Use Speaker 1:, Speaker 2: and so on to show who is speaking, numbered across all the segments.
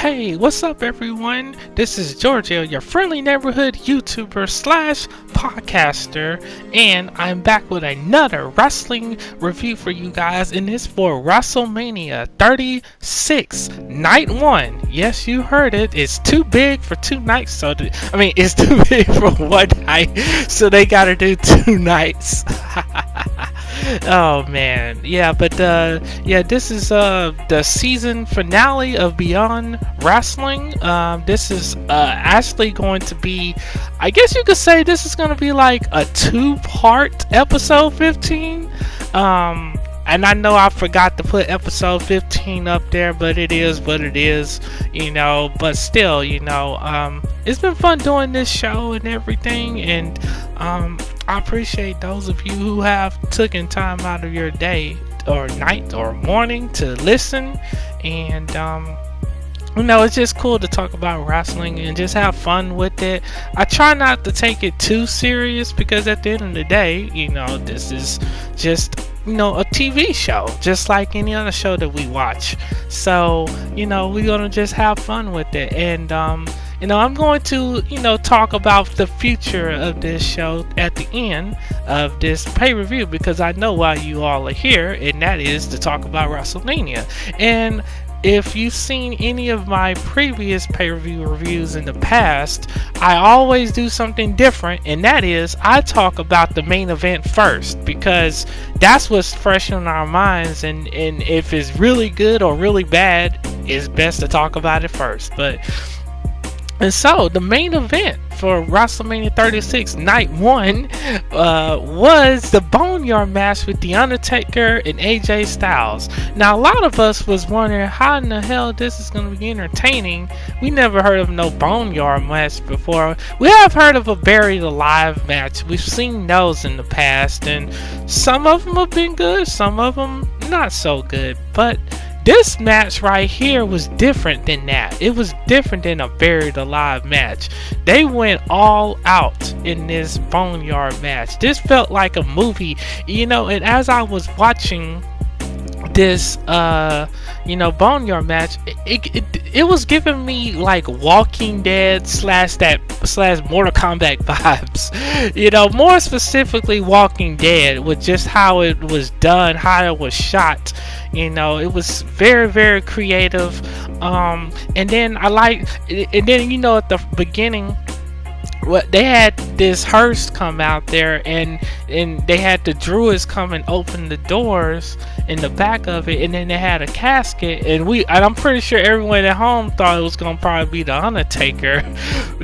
Speaker 1: Hey, what's up everyone? This is Giorgio, your friendly neighborhood YouTuber slash podcaster, and I'm back with another wrestling review for you guys, and it's for Wrestlemania 36, Night 1. Yes, you heard it. It's too big for two nights, it's too big for one night, so they gotta do two nights. Oh man, yeah, but this is the season finale of Beyond Wrestling. This is actually going to be, I guess you could say, this is going to be like a two-part episode 15. And I know I forgot to put episode 15 up there, but it is what it is, but still, it's been fun doing this show and everything, and I appreciate those of you who have taken time out of your day or night or morning to listen, and it's just cool to talk about wrestling and just have fun with it. I try not to take it too serious, because at the end of the day, this is just a TV show, just like any other show that we watch. So, we're gonna just have fun with it. And, I'm going to, talk about the future of this show at the end of this pay-per-view, because I know why you all are here, and that is to talk about Wrestlemania. And if you've seen any of my previous pay-per-view reviews in the past, I always do something different, and that is I talk about the main event first, because that's what's fresh in our minds, and if it's really good or really bad, it's best to talk about it first. And so, the main event for WrestleMania 36 Night 1 was the Boneyard Match with The Undertaker and AJ Styles. Now, a lot of us was wondering how in the hell this is going to be entertaining. We never heard of no Boneyard Match before. We have heard of a Buried Alive match. We've seen those in the past, and some of them have been good, some of them not so good. But this match right here was different than that. It was different than a Buried Alive match. They went all out in this Boneyard match. This felt like a movie, and as I was watching this Boneyard match, it was giving me like Walking Dead slash Mortal Kombat vibes. More specifically Walking Dead, with just how it was done, how it was shot. It was very, very creative. And then at the beginning, they had this hearse come out there, and they had the Druids come and open the doors in the back of it, and then they had a casket, and I'm pretty sure everyone at home thought it was gonna probably be the Undertaker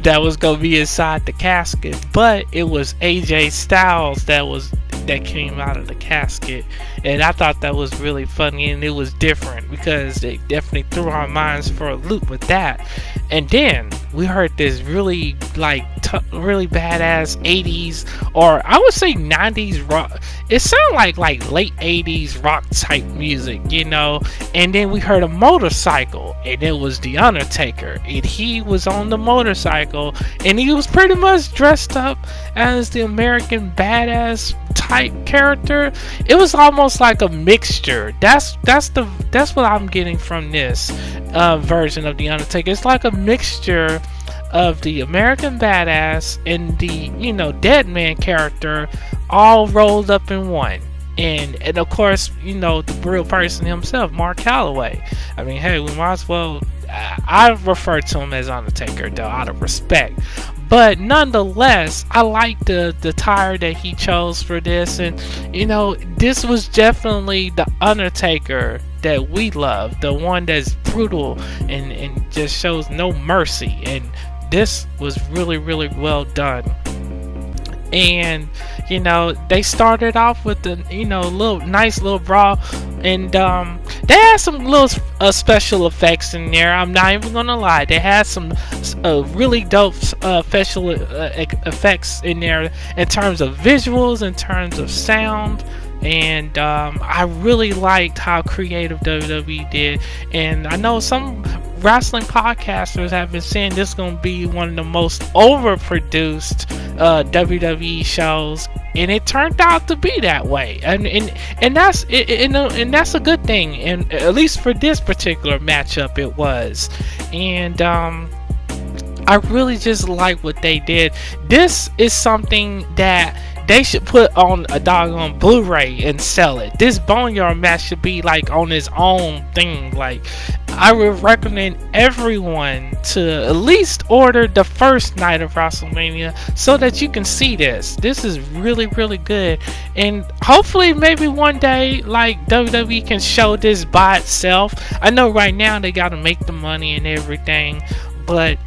Speaker 1: that was gonna be inside the casket, but it was AJ Styles that came out of the casket, and I thought that was really funny, and it was different because they definitely threw our minds for a loop with that. And then we heard this really really badass 80s, or I would say 90s rock. It sounded like late 80s rock type music, and then we heard a motorcycle, and it was The Undertaker, and he was on the motorcycle, and he was pretty much dressed up as the American badass type character. It was almost like a mixture. That's what I'm getting from this version of The Undertaker. It's like a mixture of the American badass and the dead man character all rolled up in one. And of course, the real person himself, Mark Calloway. I mean, hey, we might as well, I refer to him as Undertaker though, out of respect. But nonetheless, I like the attire that he chose for this, and this was definitely the Undertaker that we love, the one that's brutal and just shows no mercy, and this was really, really well done. And they started off with the nice little brawl, and they had some little special effects in there. I'm not even gonna lie, they had some really dope special effects in there in terms of visuals, in terms of sound. And I really liked how creative WWE did, and I know some wrestling podcasters have been saying this is going to be one of the most overproduced WWE shows and it turned out to be that way, and that's and that's a good thing, and at least for this particular matchup it was. And I really just like what they did. This is something that they should put on a doggone Blu-ray and sell it. This Boneyard match should be like on its own thing. Like, I would recommend everyone to at least order the first night of WrestleMania so that you can see this. This is really, really good. And hopefully maybe one day, like, WWE can show this by itself. I know right now they got to make the money and everything, but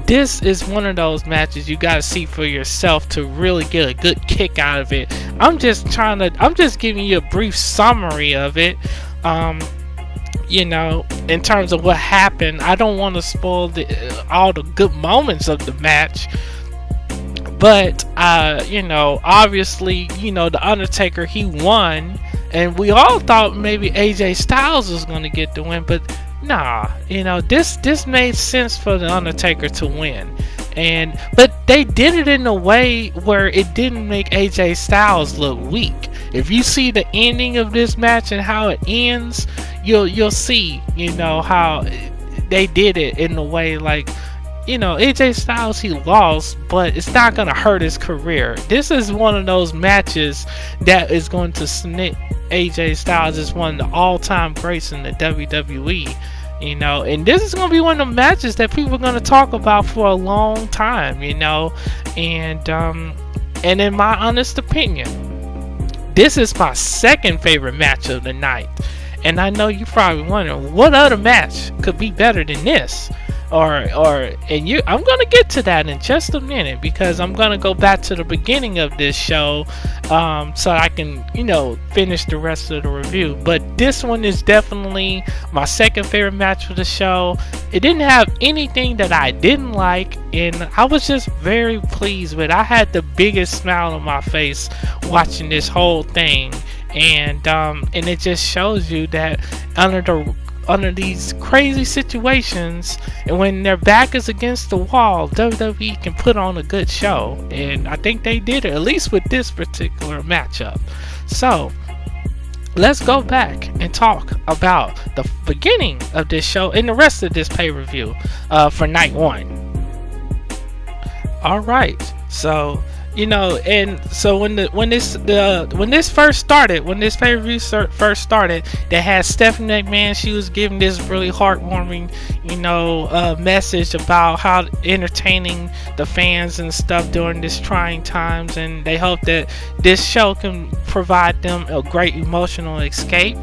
Speaker 1: this is one of those matches you gotta see for yourself to really get a good kick out of it. I'm just giving you a brief summary of it, in terms of what happened. I don't want to spoil all the good moments of the match, but obviously, the Undertaker, he won, and we all thought maybe AJ Styles was gonna get the win, but nah, this made sense for the Undertaker to win, but they did it in a way where it didn't make AJ Styles look weak. If you see the ending of this match and how it ends, you'll see, how they did it in a way like, AJ Styles, he lost, but it's not gonna hurt his career. This is one of those matches that is going to cement AJ Styles as one of the all-time greats in the WWE. And this is going to be one of the matches that people are going to talk about for a long time, and in my honest opinion, this is my second favorite match of the night. And I know you're probably wondering, what other match could be better than this? I'm gonna get to that in just a minute, because I'm gonna go back to the beginning of this show, so I can, finish the rest of the review. But this one is definitely my second favorite match of the show. It didn't have anything that I didn't like, and I was just very pleased with it. I had the biggest smile on my face watching this whole thing, and it just shows you that under these crazy situations, and when their back is against the wall, WWE can put on a good show, and I think they did it, at least with this particular matchup. So let's go back and talk about the beginning of this show and the rest of this pay-per-view for night one. Alright, so and so when this first started, when this pay-per-view first started, they had Stephanie McMahon. She was giving this really heartwarming, message about how entertaining the fans and stuff during this trying times, and they hope that this show can provide them a great emotional escape.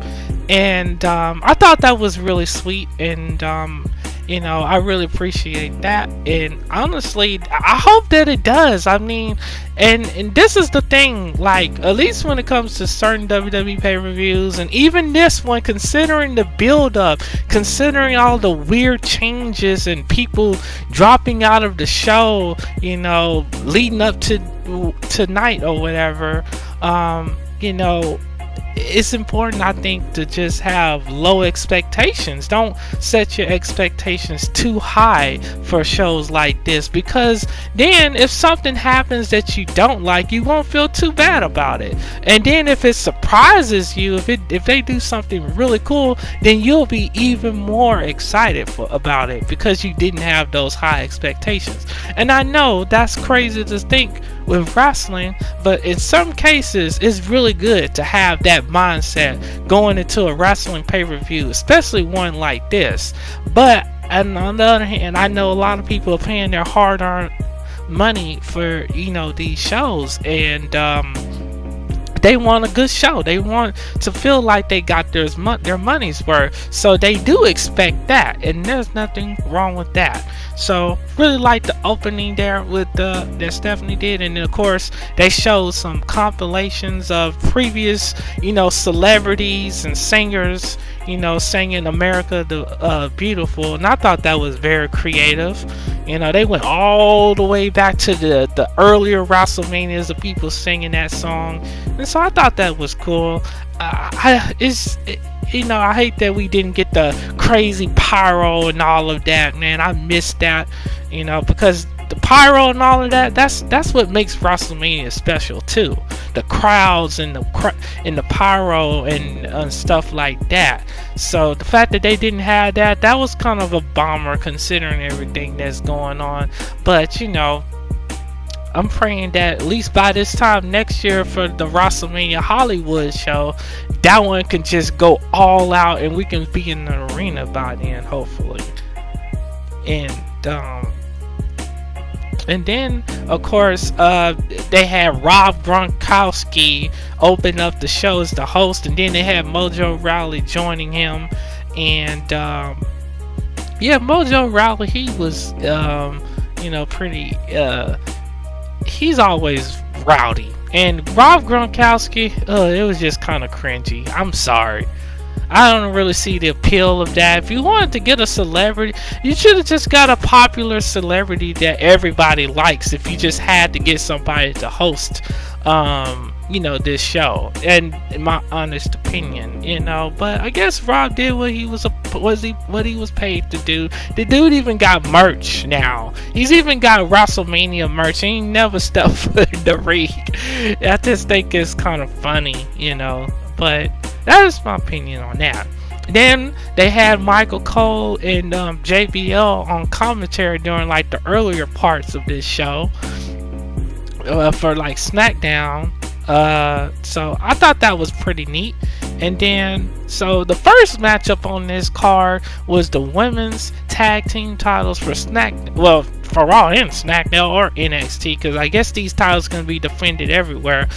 Speaker 1: And I thought that was really sweet, and I really appreciate that, and honestly, I hope that it does. I mean, and this is the thing, like, at least when it comes to certain WWE pay-per-views, and even this one, considering the build-up, considering all the weird changes and people dropping out of the show, leading up to tonight or whatever, it's important, I think, to just have low expectations. Don't set your expectations too high for shows like this, because then if something happens that you don't like, you won't feel too bad about it. And then if it surprises you, if they do something really cool, then you'll be even more excited about it, because you didn't have those high expectations. And I know that's crazy to think with wrestling, but in some cases it's really good to have that mindset going into a wrestling pay-per-view, especially one like this. But on the other hand, I know a lot of people are paying their hard-earned money for these shows, and they want a good show. They want to feel like they got their money's worth, so they do expect that, and there's nothing wrong with that. So really like the opening there with that Stephanie did, and then of course they showed some compilations of previous celebrities and singers singing America the Beautiful, and I thought that was very creative. They went all the way back to the earlier WrestleManias of people singing that song, and so I thought that was cool. I hate that we didn't get the crazy pyro and all of that, man. I missed that, because the pyro and all of that, that's what makes WrestleMania special too. The crowds and the pyro and stuff like that. So the fact that they didn't have that was kind of a bummer considering everything that's going on. But I'm praying that at least by this time next year for the WrestleMania Hollywood show, that one can just go all out and we can be in the arena by then, hopefully. And then, of course, they had Rob Gronkowski open up the show as the host, and then they had Mojo Rawley joining him. And Mojo Rawley, he was pretty he's always rowdy. And Rob Gronkowski, it was just kind of cringy. I'm sorry. I don't really see the appeal of that. If you wanted to get a celebrity, you should have just got a popular celebrity that everybody likes. If you just had to get somebody to host, this show. And in my honest opinion, but I guess Rob did what he was paid to do. The dude even got merch now. He's even got WrestleMania merch. He ain't never stepped foot in the ring. I just think it's kind of funny, But that is my opinion on that. Then they had Michael Cole and JBL on commentary during like the earlier parts of this show for like SmackDown. So I thought that was pretty neat. And then, so the first matchup on this card was the women's tag team titles for for Raw and SmackDown or NXT, because I guess these titles can be defended everywhere.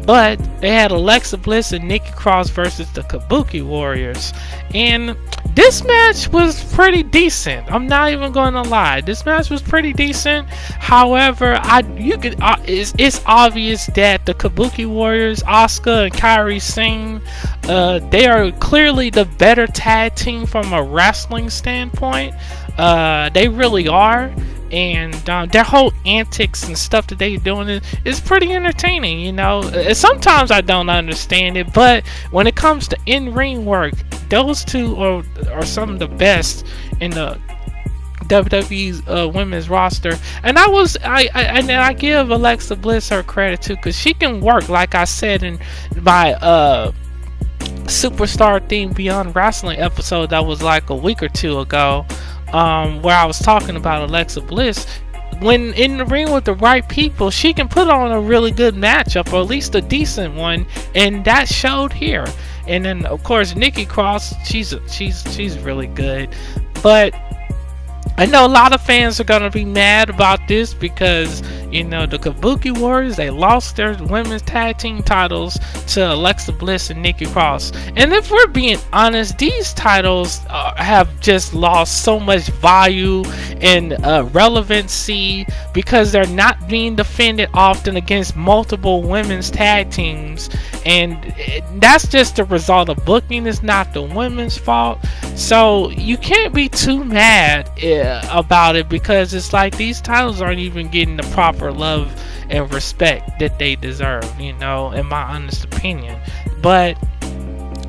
Speaker 1: But they had Alexa Bliss and Nikki Cross versus the Kabuki Warriors, and this match was pretty decent. I'm not even going to lie. This match was pretty decent. However, it's obvious that the Kabuki Warriors, Asuka and Kairi Sane, they are clearly the better tag team from a wrestling standpoint. They really are. And their whole antics and stuff that they're doing is pretty entertaining, Sometimes I don't understand it, but when it comes to in-ring work, those two are some of the best in the WWE's women's roster. And I give Alexa Bliss her credit too, because she can work, like I said in my Superstar themed Beyond Wrestling episode that was like a week or two ago. Where I was talking about Alexa Bliss. When in the ring with the right people, she can put on a really good matchup, or at least a decent one, and that showed here. And then of course Nikki Cross, she's really good. But I know a lot of fans are gonna be mad about this because the Kabuki Warriors, they lost their women's tag team titles to Alexa Bliss and Nikki Cross. And if we're being honest, these titles have just lost so much value and relevancy because they're not being defended often against multiple women's tag teams. And that's just the result of booking. It's not the women's fault. So you can't be too mad about it, because it's like these titles aren't even getting the proper love and respect that they deserve, in my honest opinion. But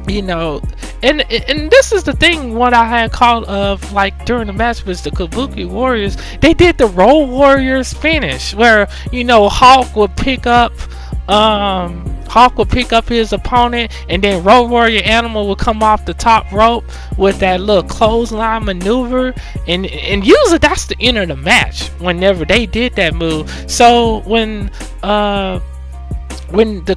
Speaker 1: and this is the thing, what I had called of like during the match was the Kabuki Warriors. They did the Road Warriors finish where Hulk would pick up his opponent, and then Road Warrior Animal would come off the top rope with that little clothesline maneuver, and usually that's the end of the match whenever they did that move. So when the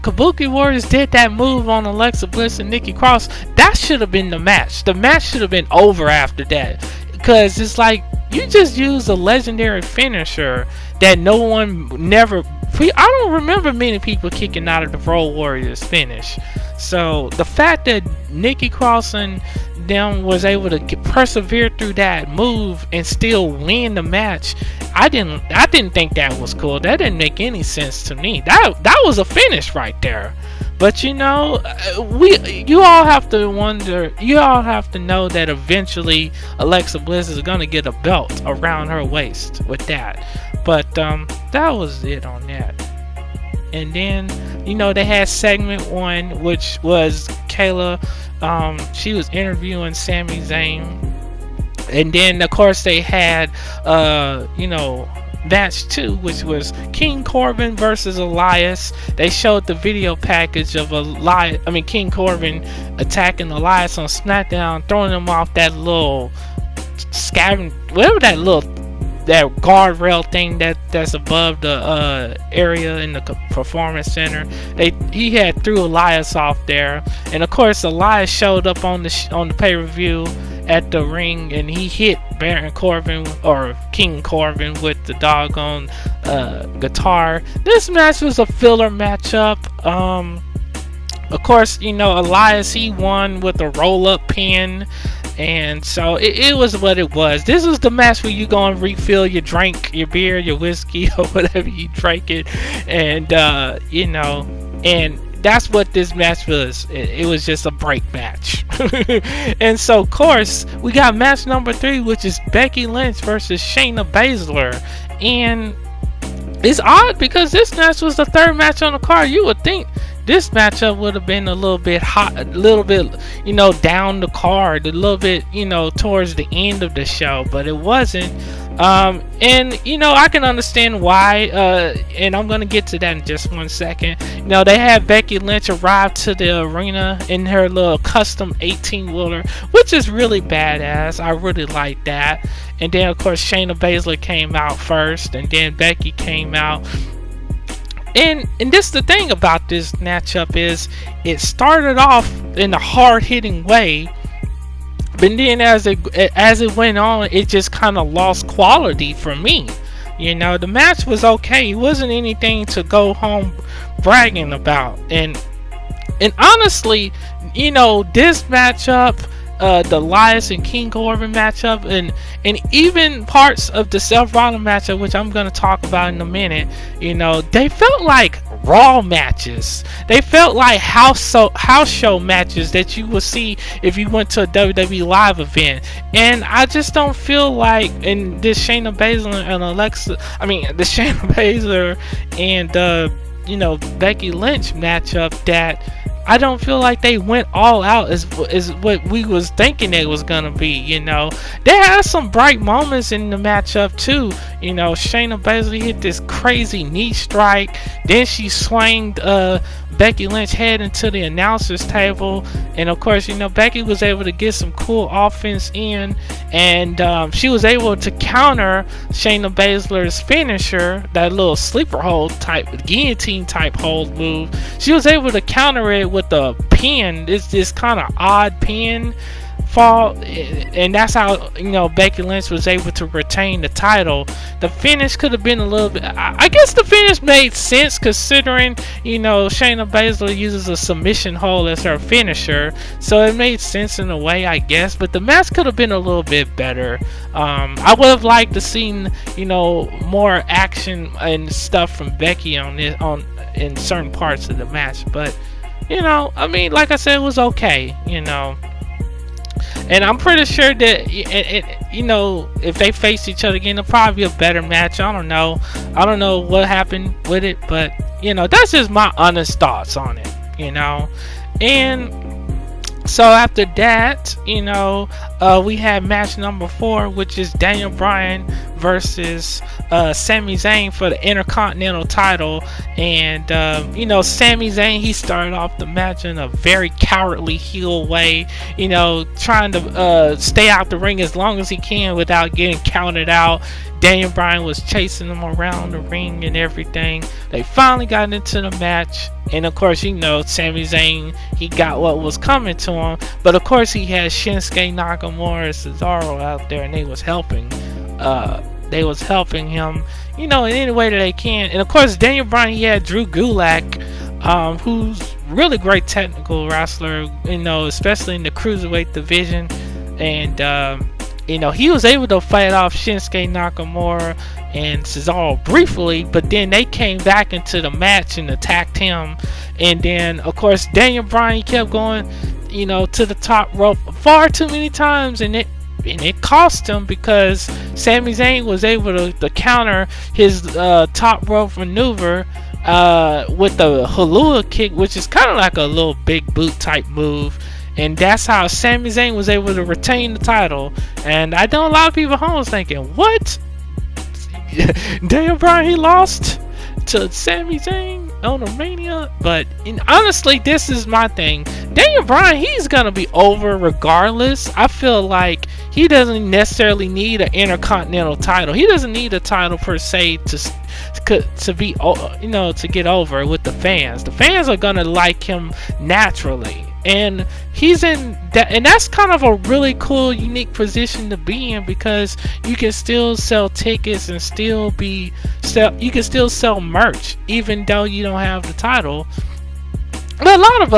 Speaker 1: Kabuki Warriors did that move on Alexa Bliss and Nikki Cross, that should have been the match. The match should have been over after that, because it's like you just used a legendary finisher that no one never. I don't remember many people kicking out of the Road Warriors finish. So the fact that Nikki Cross and them was able to persevere through that move and still win the match, I didn't think that was cool. That didn't make any sense to me. That was a finish right there. But you all have to wonder. You all have to know that eventually Alexa Bliss is gonna get a belt around her waist with that. But that was it on that. And then they had segment 1, which was Kayla. She was interviewing Sami Zayn. And then of course they had match 2, which was King Corbin versus Elias. They showed the video package of King Corbin attacking Elias on SmackDown, throwing him off that little that guardrail thing that's above the area in the performance center. He had threw Elias off there, and of course Elias showed up on the pay-per-view at the ring, and he hit Baron Corbin, or King Corbin, with the doggone guitar. This match was a filler matchup. Of course, Elias, he won with a roll-up pin. And so it was what it was. This was the match where you go and refill your drink, your beer, your whiskey, or whatever you drank it. And, and that's what this match was. It was just a break match. And so, of course, we got match number 3, which is Becky Lynch versus Shayna Baszler. And it's odd because this match was the 3rd match on the card. You would think this matchup would have been a little bit hot, a little bit, down the card, a little bit, towards the end of the show, but it wasn't. And I can understand why, and I'm gonna get to that in just one second. They had Becky Lynch arrive to the arena in her little custom 18-wheeler, which is really badass. I really like that. And then of course Shayna Baszler came out first, and then Becky came out. And this the thing about this matchup is it started off in a hard-hitting way, but then as it went on, it just kind of lost quality for me. The match was okay. It wasn't anything to go home bragging about. And honestly, this matchup, the Elias and King Corbin matchup, and even parts of the Seth Rollins matchup, which I'm going to talk about in a minute, they felt like Raw matches. They felt like house show matches that you would see if you went to a WWE live event. And I just don't feel like in this Shayna Baszler and the Shayna Baszler and Becky Lynch matchup, that I don't feel like they went all out as what we was thinking it was gonna be. They had some bright moments in the matchup too. Shayna Baszler hit this crazy knee strike, then she swanged Becky Lynch head into the announcer's table, and of course Becky was able to get some cool offense in, and she was able to counter Shayna Baszler's finisher, that little sleeper hold type, guillotine type hold move. She was able to counter it with a pin, this kind of odd pin fall, and that's how Becky Lynch was able to retain the title. The finish could have been a little bit, I guess the finish made sense considering Shayna Baszler uses a submission hold as her finisher, so it made sense in a way, I guess. But the match could have been a little bit better. I would have liked to seen more action and stuff from Becky in certain parts of the match, but like I said, it was okay. And I'm pretty sure that if they face each other again, it'll probably be a better match. I don't know what happened with it, but that's just my honest thoughts on it. And so after that, we had match number 4, which is Daniel Bryan versus Sami Zayn for the Intercontinental title. And Sami Zayn, he started off the match in a very cowardly heel way, trying to stay out the ring as long as he can without getting counted out. Daniel Bryan was chasing him around the ring and everything. They finally got into the match, and of course Sami Zayn, he got what was coming to him, but of course he had Shinsuke Nakamura and Cesaro out there, and they was helping him in any way that they can. And of course Daniel Bryan, he had Drew Gulak, who's really great technical wrestler, especially in the cruiserweight division. And he was able to fight off Shinsuke Nakamura and Cesaro briefly, but then they came back into the match and attacked him. And then of course Daniel Bryan, he kept going to the top rope far too many times, and it cost him, because Sami Zayn was able to counter his top rope maneuver with the Halua kick, which is kind of like a little big boot type move. And that's how Sami Zayn was able to retain the title. And I know a lot of people at home was thinking, what? Daniel Bryan, he lost to Sami Zayn on the Mania, but honestly, this is my thing. Daniel Bryan, he's gonna be over regardless. I feel like he doesn't necessarily need an Intercontinental title. He doesn't need a title per se to be, to get over with the fans. The fans are gonna like him naturally, and he's in that, and that's kind of a really cool, unique position to be in, because you can still sell tickets and you can still sell merch even though you don't have the title. But a lot of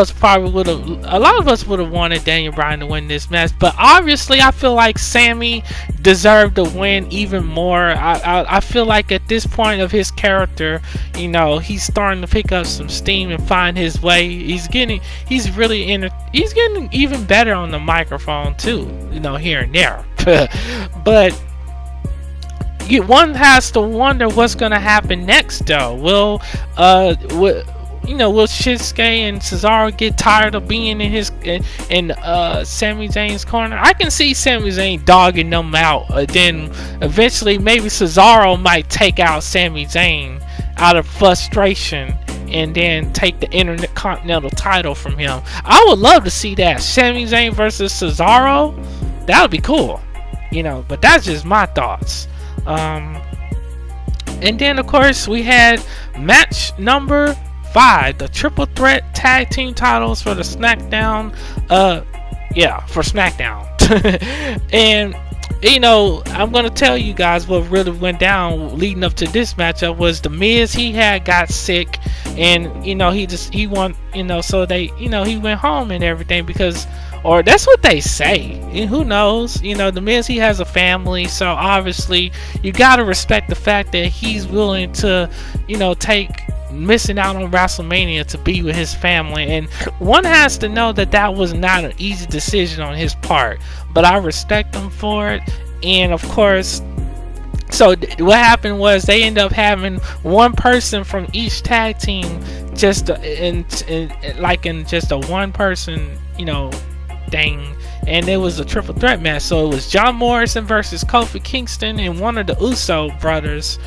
Speaker 1: us would have wanted Daniel Bryan to win this match, but obviously I feel like Sami deserved to win even more. I feel like at this point of his character, he's starting to pick up some steam and find his way. He's getting even better on the microphone too, here and there. But one has to wonder what's going to happen next, though. Will Shinsuke and Cesaro get tired of being in Sami Zayn's corner? I can see Sami Zayn dogging them out. Then eventually maybe Cesaro might take out Sami Zayn out of frustration and then take the Intercontinental title from him. I would love to see that. Sami Zayn versus Cesaro. That would be cool. But that's just my thoughts. And then of course we had match number 5, the triple threat tag team titles for the SmackDown. For SmackDown. And I'm gonna tell you guys what really went down leading up to this matchup was The Miz. He got sick, and he won. So he went home and everything or that's what they say. And who knows? The Miz, he has a family, so obviously you gotta respect the fact that he's willing to, take missing out on WrestleMania to be with his family, and one has to know that was not an easy decision on his part, but I respect him for it. And of course, so what happened was they ended up having one person from each tag team just in just a one person thing, and it was a triple threat match. So it was John Morrison versus Kofi Kingston and one of the Uso brothers,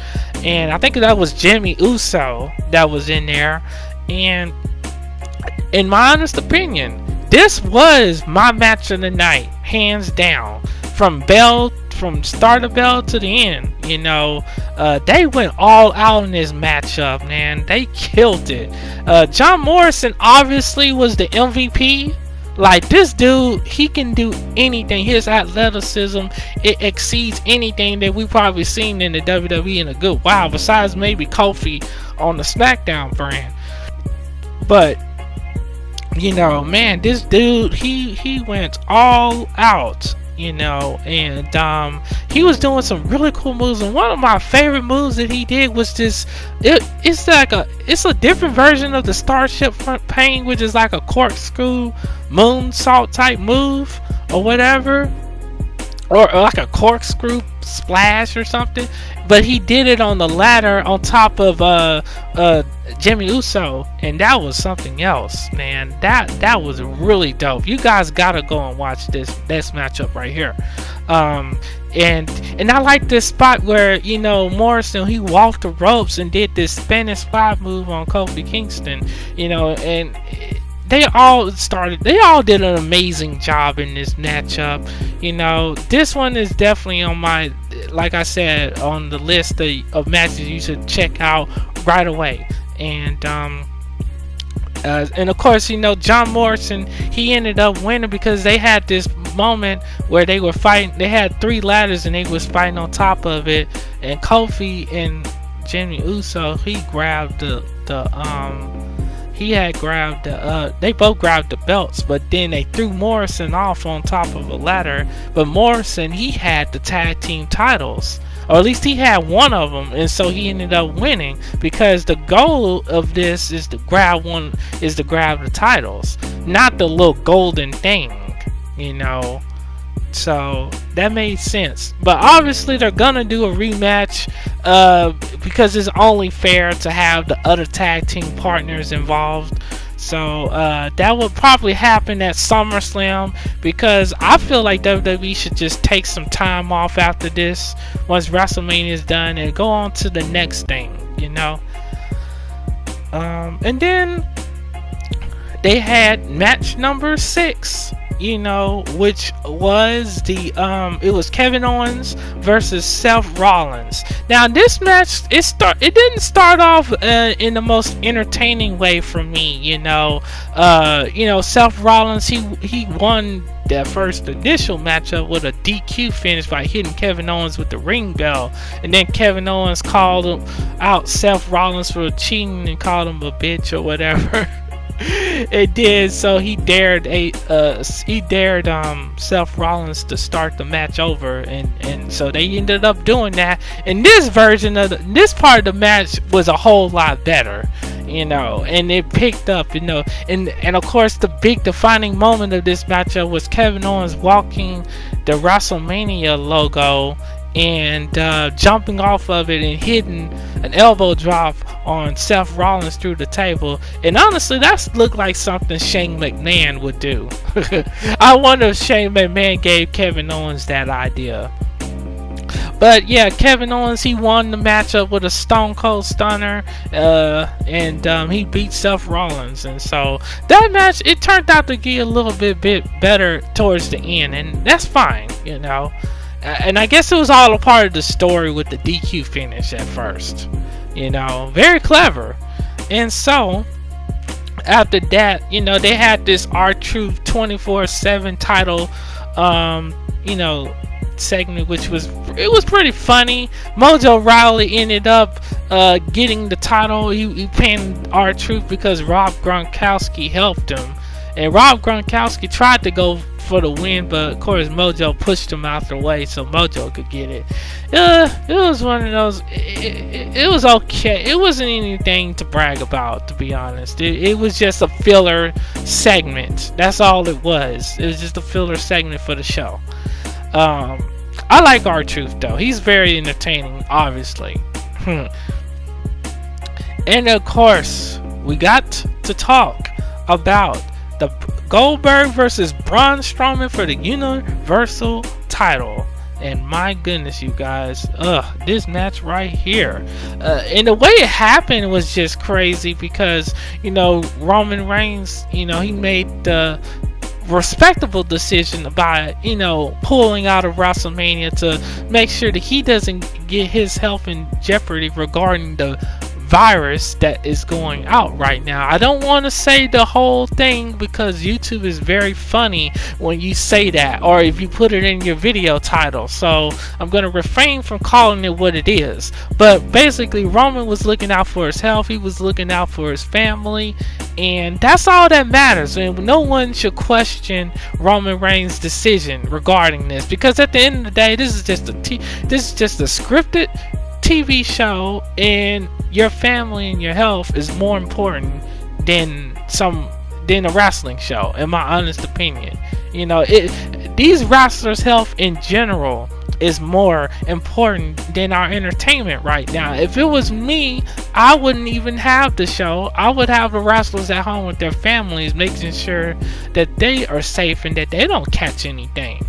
Speaker 1: and I think that was Jimmy Uso that was in there. And in my honest opinion, this was my match of the night, hands down, from start of bell to the end. They went all out in this matchup, man. They killed it. John Morrison obviously was the MVP. Like, this dude, he can do anything. His athleticism, it exceeds anything that we've probably seen in the WWE in a good while, besides maybe Kofi on the SmackDown brand. But man, this dude, he went all out, and he was doing some really cool moves. And one of my favorite moves that he did was this. It's a different version of the Starship Front Pain, which is like a corkscrew moonsault type move or whatever, or like a corkscrew splash or something. But he did it on the ladder on top of Jimmy Uso, and that was something else, man. That was really dope. You guys gotta go and watch this matchup right here. And I like this spot where Morrison, he walked the ropes and did this Spanish Fly move on Kofi Kingston, and they all did an amazing job in this matchup. This one is definitely on my, like I said, on the list of matches you should check out right away. And of course, John Morrison, he ended up winning because they had this moment where they were fighting. They had 3 ladders and they was fighting on top of it. And Kofi and Jimmy Uso, they both grabbed the belts, but then they threw Morrison off on top of a ladder. But Morrison, he had the tag team titles, or at least he had one of them, and so he ended up winning, because the goal of this is to grab the titles, not the little golden thing, So that made sense. But obviously they're gonna do a rematch because it's only fair to have the other tag team partners involved. So that would probably happen at SummerSlam, because I feel like WWE should just take some time off after this, once WrestleMania is done, and go on to the next thing, you know. And then they had match number 6, you know, which was it was Kevin Owens versus Seth Rollins. Now this match, it didn't start off in the most entertaining way for me, you know. Seth Rollins, he won that first initial matchup with a DQ finish by hitting Kevin Owens with the ring bell, and then Kevin Owens called out Seth Rollins for cheating and called him a bitch or whatever. It did, so he dared Seth Rollins to start the match over, and so they ended up doing that. And this version of this part of the match was a whole lot better, you know, and it picked up, you know, and of course the big defining moment of this matchup was Kevin Owens walking the WrestleMania logo and jumping off of it and hitting an elbow drop on Seth Rollins through the table. And honestly, that looked like something Shane McMahon would do. I wonder if Shane McMahon gave Kevin Owens that idea. But yeah, Kevin Owens, he won the matchup with a Stone Cold Stunner, and he beat Seth Rollins. And so that match, it turned out to get a little bit better towards the end, and that's fine, you know. And I guess it was all a part of the story with the DQ finish at first, you know, very clever. And so after that, you know, they had this R-Truth 24/7 title, you know, segment, which was pretty funny. Mojo Rawley ended up getting the title. He pinned R-Truth because Rob Gronkowski helped him, and Rob Gronkowski tried to go for the win, but of course Mojo pushed him out the way so Mojo could get it. It was one of those. It was okay. It wasn't anything to brag about, to be honest. It was just a filler segment. That's all it was. It was just a filler segment for the show. I like R-Truth though. He's very entertaining, obviously. And of course, we got to talk about the Goldberg versus Braun Strowman for the Universal title. And my goodness, you guys, this match right here, and the way it happened was just crazy, because, you know, Roman Reigns, you know, he made the respectable decision by, you know, pulling out of WrestleMania to make sure that he doesn't get his health in jeopardy regarding the virus that is going out right now. I don't want to say the whole thing, because YouTube is very funny when you say that, or if you put it in your video title, so I'm going to refrain from calling it what it is. But basically, Roman was looking out for his health, he was looking out for his family, and that's all that matters. And no one should question Roman Reigns' decision regarding this, because at the end of the day, this is just a scripted TV show, and your family and your health is more important than a wrestling show, in my honest opinion. You know, these wrestlers' health in general is more important than our entertainment right now. If it was me, I wouldn't even have the show. I would have the wrestlers at home with their families, making sure that they are safe and that they don't catch anything.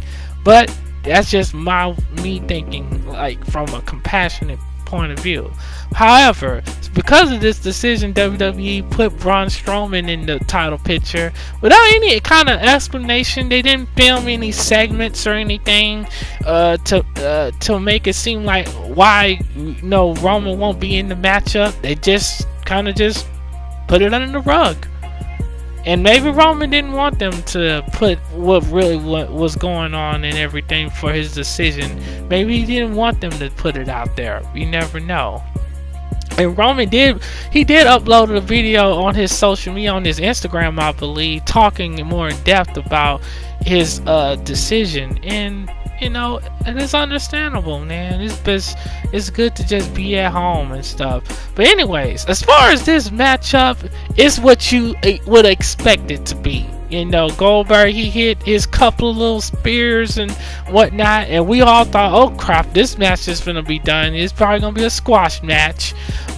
Speaker 1: But that's just me thinking, like, from a compassionate point of view. However, because of this decision, WWE put Braun Strowman in the title picture without any kind of explanation. They didn't film any segments or anything to make it seem like why, you know, Roman won't be in the matchup. They just kind of just put it under the rug. And maybe Roman didn't want them to put what was going on and everything for his decision. Maybe he didn't want them to put it out there. You never know. And Roman did upload a video on his social media, on his Instagram, I believe, talking more in depth about his decision. And, you know, and it's understandable, man. It's good to just be at home and stuff. But anyways, as far as this matchup, it's what you would expect it to be. You know, Goldberg, he hit his couple of little spears and whatnot, and we all thought, oh crap, this match is gonna be done. It's probably gonna be a squash match.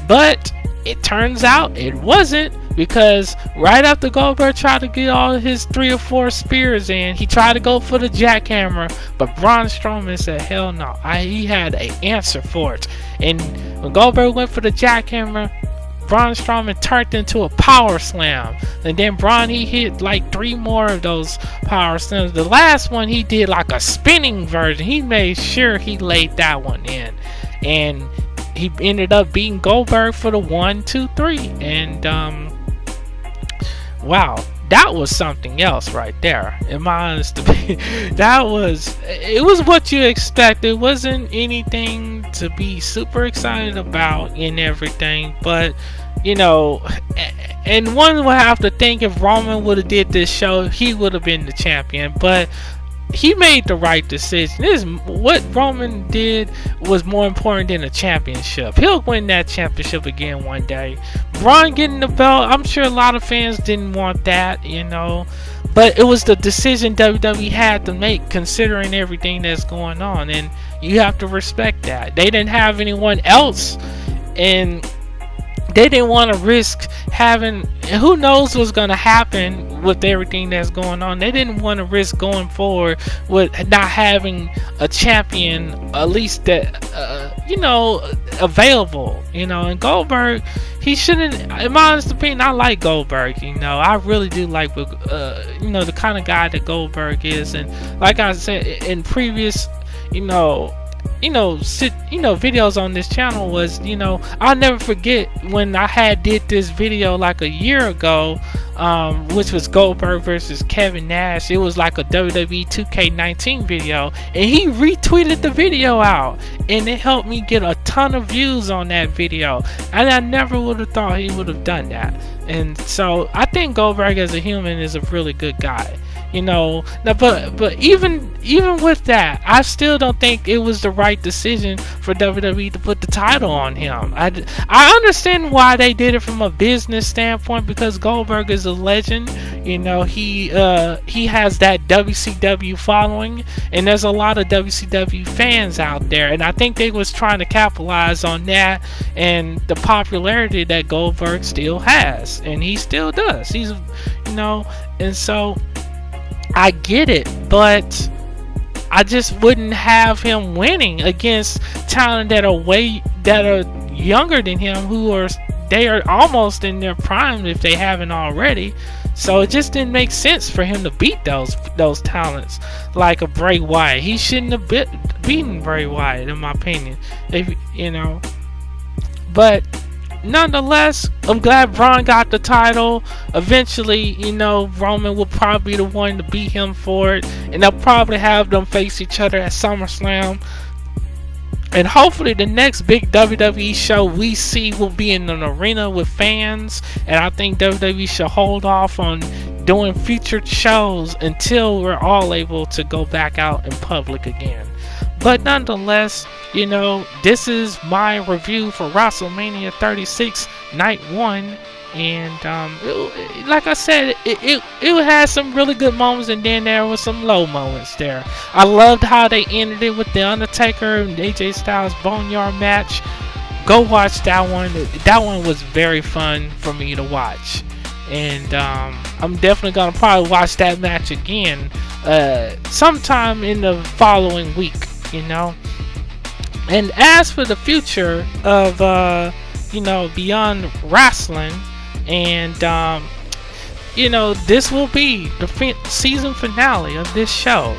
Speaker 1: But it turns out it wasn't, because right after Goldberg tried to get all his 3 or 4 spears in, he tried to go for the jackhammer, but Braun Strowman said, hell no. He had an answer for it. And when Goldberg went for the jackhammer, Braun Strowman turned into a power slam. And then Braun, he hit like 3 more of those power slams. The last one, he did like a spinning version. He made sure he laid that one in. And he ended up beating Goldberg for the 1, 2, 3. And wow, that was something else right there. In my honest opinion, it was what you expected. It wasn't anything to be super excited about and everything, but you know, and one would have to think if Roman would have did this show, he would have been the champion. But he made the right decision. What Roman did was more important than a championship. He'll win that championship again one day. Bryan getting the belt, I'm sure a lot of fans didn't want that, you know. But it was the decision WWE had to make, considering everything that's going on. And you have to respect that. They didn't have anyone else, and they didn't want to risk having, who knows what's going to happen with everything that's going on. They didn't want to risk going forward with not having a champion, at least that, you know, available, you know. And Goldberg, he shouldn't, in my honest opinion, I like Goldberg, you know. I really do like, you know, the kind of guy that Goldberg is. And like I said in previous, videos on this channel was, you know, I'll never forget when I did this video like a year ago, which was Goldberg versus Kevin Nash. It was like a WWE 2K19 video, and he retweeted the video out, and it helped me get a ton of views on that video, and I never would have thought he would have done that. And so I think Goldberg as a human is a really good guy. You know, but even with that, I still don't think it was the right decision for WWE to put the title on him. I understand why they did it from a business standpoint, because Goldberg is a legend. You know, he has that WCW following, and there's a lot of WCW fans out there, and I think they was trying to capitalize on that and the popularity that Goldberg still has, and he still does. He's, you know, and so I get it, but I just wouldn't have him winning against talent that are younger than him, they are almost in their prime if they haven't already. So it just didn't make sense for him to beat those talents like a Bray Wyatt. He shouldn't have beaten Bray Wyatt, in my opinion. You know, but nonetheless, I'm glad Braun got the title. Eventually, you know, Roman will probably be the one to beat him for it, and they'll probably have them face each other at SummerSlam. And hopefully the next big WWE show we see will be in an arena with fans, and I think WWE should hold off on doing featured shows until we're all able to go back out in public again. But nonetheless, you know, this is my review for WrestleMania 36 Night 1. And like I said, it had some really good moments, and then there were some low moments there. I loved how they ended it with the Undertaker and AJ Styles Boneyard Match. Go watch that one. That one was very fun for me to watch. And I'm definitely going to probably watch that match again sometime in the following week, you know. And as for the future of, you know, Beyond Wrestling, and you know, this will be the season finale of this show.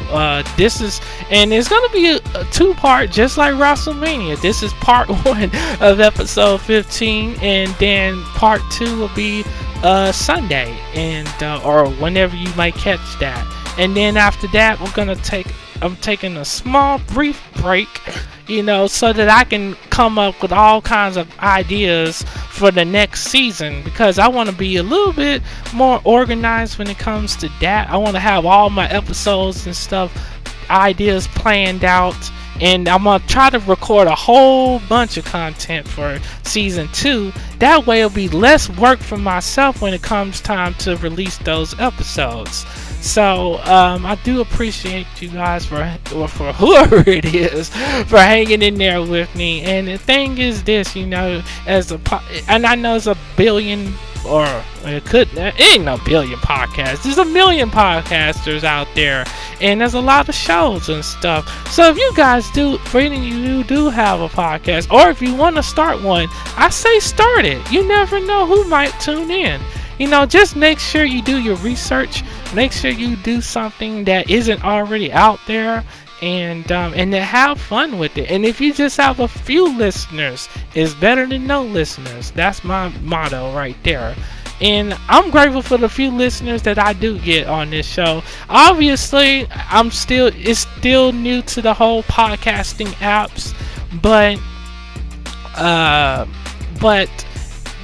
Speaker 1: This is, and it's gonna be a 2-part, just like WrestleMania. This is part 1 of episode 15, and then part 2 will be Sunday, and or whenever you might catch that. And then after that, I'm taking a small brief break, you know, so that I can come up with all kinds of ideas for the next season, because I want to be a little bit more organized when it comes to that. I want to have all my episodes and stuff, ideas planned out, and I'm going to try to record a whole bunch of content for season 2. That way it'll be less work for myself when it comes time to release those episodes. So I do appreciate you guys for whoever it is for hanging in there with me. And the thing is this, you know, and I know it's a billion or it ain't no billion podcasts. There's a million podcasters out there, and there's a lot of shows and stuff. So if you guys do, for any of you who do have a podcast, or if you want to start one, I say start it. You never know who might tune in. Just make sure you do your research. Make sure you do something that isn't already out there, and then have fun with it. And if you just have a few listeners, it's better than no listeners. That's my motto right there. And I'm grateful for the few listeners that I do get on this show. Obviously, it's still new to the whole podcasting apps, but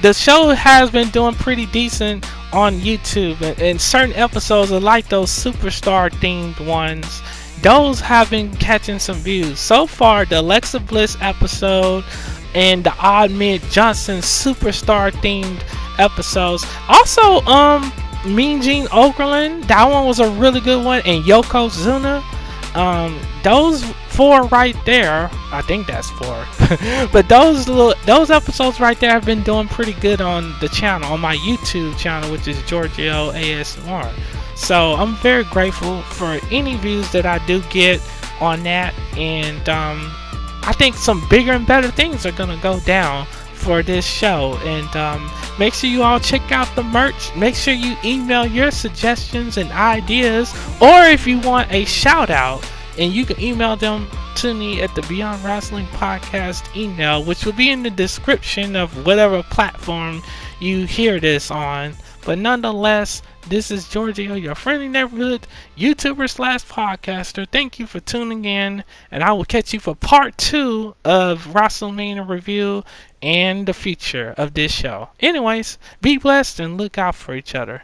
Speaker 1: the show has been doing pretty decent on YouTube, and certain episodes are like those superstar themed ones. Those have been catching some views. So far, the Alexa Bliss episode and the Odd Mid Johnson superstar themed episodes. Also, Mean Gene Okerlund, that one was a really good one, and Yokozuna. Those 4 right there, I think that's 4. But those episodes right there have been doing pretty good on the channel, on my YouTube channel, which is GEORGIO ASMR. So I'm very grateful for any views that I do get on that, and I think some bigger and better things are gonna go down for this show. And make sure you all check out the merch. Make sure you email your suggestions and ideas, or if you want a shout out, and you can email them to me at the Beyond Wrestling Podcast email, which will be in the description of whatever platform you hear this on. But nonetheless, this is GEORGIO, your friendly neighborhood YouTuber / podcaster. Thank you for tuning in, and I will catch you for part 2 of Wrestlemania review and the future of this show. Anyways, be blessed and look out for each other.